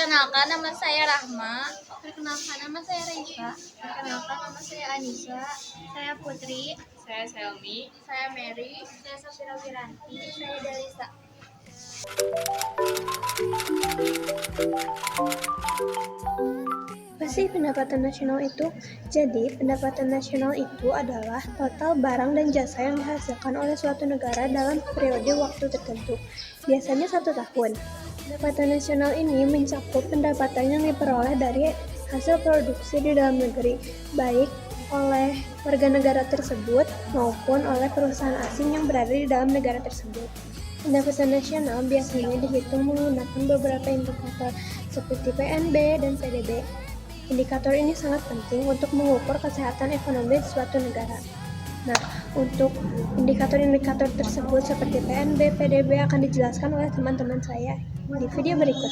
Perkenalkan, nama saya Rahma. Perkenalkan, nama saya Raisa. Perkenalkan, nama saya Anissa. Saya Putri. Saya Selmi. Saya Mary. Saya Safira Wiranti. Saya Dalisa. Apa sih pendapatan nasional itu? Jadi, pendapatan nasional itu adalah total barang dan jasa yang dihasilkan oleh suatu negara dalam periode waktu tertentu, biasanya 1 tahun. Pendapatan nasional ini mencakup pendapatan yang diperoleh dari hasil produksi di dalam negeri, baik oleh warga negara tersebut maupun oleh perusahaan asing yang berada di dalam negara tersebut. Pendapatan nasional biasanya dihitung menggunakan beberapa indikator seperti PNB dan PDB. Indikator ini sangat penting untuk mengukur kesehatan ekonomi suatu negara. Nah, untuk indikator-indikator tersebut seperti PNB, PDB akan dijelaskan oleh teman-teman saya di video berikut.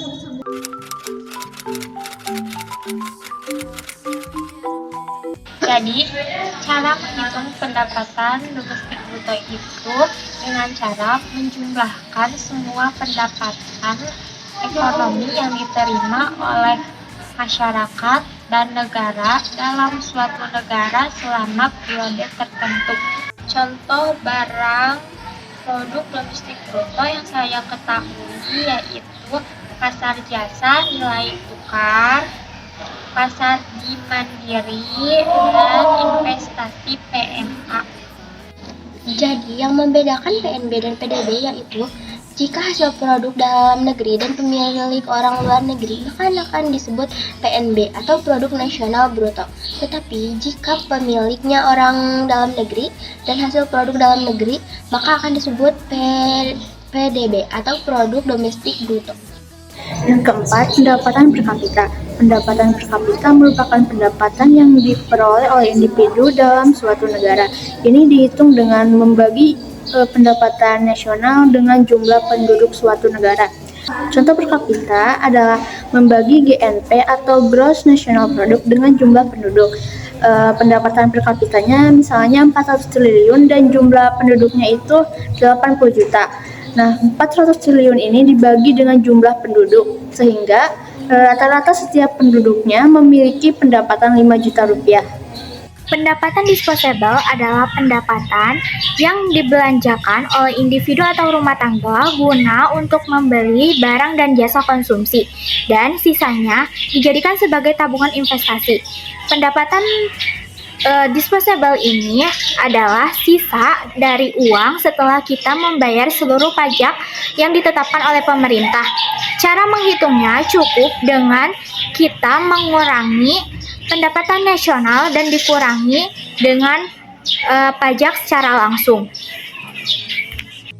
Jadi, cara menghitung pendapatan domestik bruto itu dengan cara menjumlahkan semua pendapatan ekonomi yang diterima oleh masyarakat dan negara dalam suatu negara selama periode tertentu. Contoh barang produk domestik bruto yang saya ketahui yaitu pasar jasa, nilai tukar, pasar di mandiri, dan investasi PMA. Jadi yang membedakan PNB dan PDB yaitu jika hasil produk dalam negeri dan pemilik orang luar negeri maka akan disebut PNB atau produk nasional bruto. Tetapi jika pemiliknya orang dalam negeri dan hasil produk dalam negeri maka akan disebut PDB atau produk domestik bruto. Yang keempat, pendapatan per kapita. Pendapatan per kapita merupakan pendapatan yang diperoleh oleh individu dalam suatu negara. Ini dihitung dengan membagi pendapatan nasional dengan jumlah penduduk suatu negara. Contoh per kapita adalah membagi GNP atau Gross National Product dengan jumlah penduduk. Pendapatan per kapitanya misalnya 400 triliun dan jumlah penduduknya itu 80 juta. Nah, 400 triliun ini dibagi dengan jumlah penduduk, sehingga rata-rata setiap penduduknya memiliki pendapatan 5 juta rupiah. Pendapatan disposable adalah pendapatan yang dibelanjakan oleh individu atau rumah tangga guna untuk membeli barang dan jasa konsumsi, dan sisanya dijadikan sebagai tabungan investasi. Pendapatan disposable ini adalah sisa dari uang setelah kita membayar seluruh pajak yang ditetapkan oleh pemerintah. Cara menghitungnya cukup dengan kita mengurangi pendapatan nasional dan dikurangi dengan pajak secara langsung.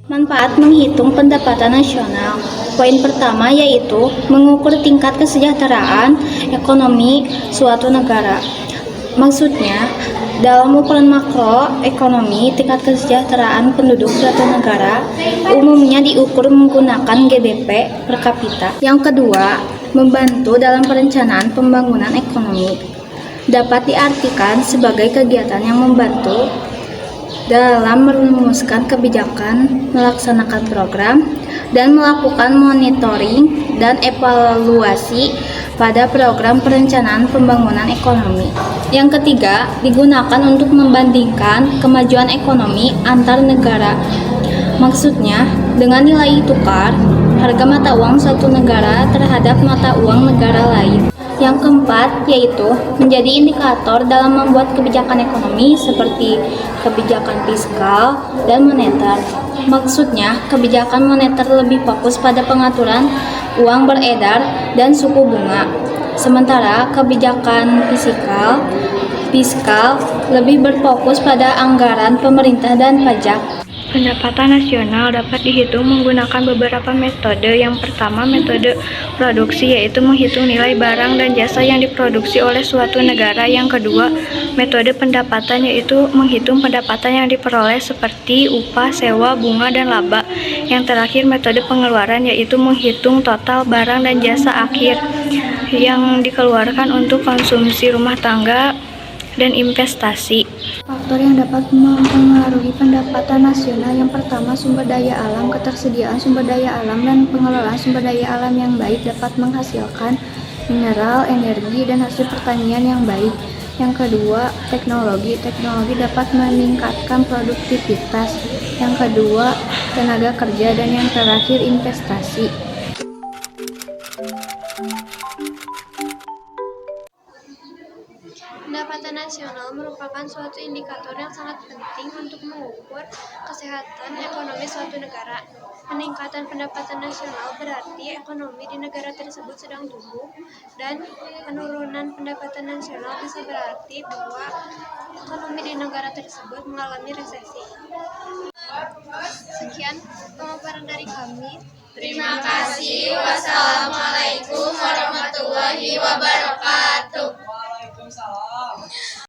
Manfaat menghitung pendapatan nasional. Poin pertama yaitu mengukur tingkat kesejahteraan ekonomi suatu negara. Maksudnya, dalam ukuran makro ekonomi, tingkat kesejahteraan penduduk suatu negara umumnya diukur menggunakan GDP per kapita. Yang kedua, membantu dalam perencanaan pembangunan ekonomi. Dapat diartikan sebagai kegiatan yang membantu dalam merumuskan kebijakan, melaksanakan program, dan melakukan monitoring dan evaluasi pada program perencanaan pembangunan ekonomi. Yang ketiga, digunakan untuk membandingkan kemajuan ekonomi antar negara. Maksudnya, dengan nilai tukar, harga mata uang suatu negara terhadap mata uang negara lain. Yang keempat, yaitu menjadi indikator dalam membuat kebijakan ekonomi seperti kebijakan fiskal dan moneter. Maksudnya, kebijakan moneter lebih fokus pada pengaturan uang beredar dan suku bunga. Sementara kebijakan fiskal lebih berfokus pada anggaran pemerintah dan pajak. Pendapatan nasional dapat dihitung menggunakan beberapa metode. Yang pertama, metode produksi, yaitu menghitung nilai barang dan jasa yang diproduksi oleh suatu negara. Yang kedua, metode pendapatan, yaitu menghitung pendapatan yang diperoleh seperti upah, sewa, bunga, dan laba. Yang terakhir, metode pengeluaran, yaitu menghitung total barang dan jasa akhir yang dikeluarkan untuk konsumsi rumah tangga dan investasi. faktor yang dapat mempengaruhi pendapatan nasional. Yang pertama, sumber daya alam. Ketersediaan sumber daya alam dan pengelolaan sumber daya alam yang baik dapat menghasilkan mineral, energi, dan hasil pertanian yang baik. Yang kedua, teknologi. Teknologi dapat meningkatkan produktivitas. Yang kedua, tenaga kerja. Dan yang terakhir, investasi. Pendapatan nasional merupakan suatu indikator yang sangat penting untuk mengukur kesehatan ekonomi suatu negara. Peningkatan pendapatan nasional berarti ekonomi di negara tersebut sedang tumbuh, dan penurunan pendapatan nasional bisa berarti bahwa ekonomi di negara tersebut mengalami resesi. Sekian pemaparan dari kami. Terima kasih. Wassalamualaikum warahmatullahi wabarakatuh.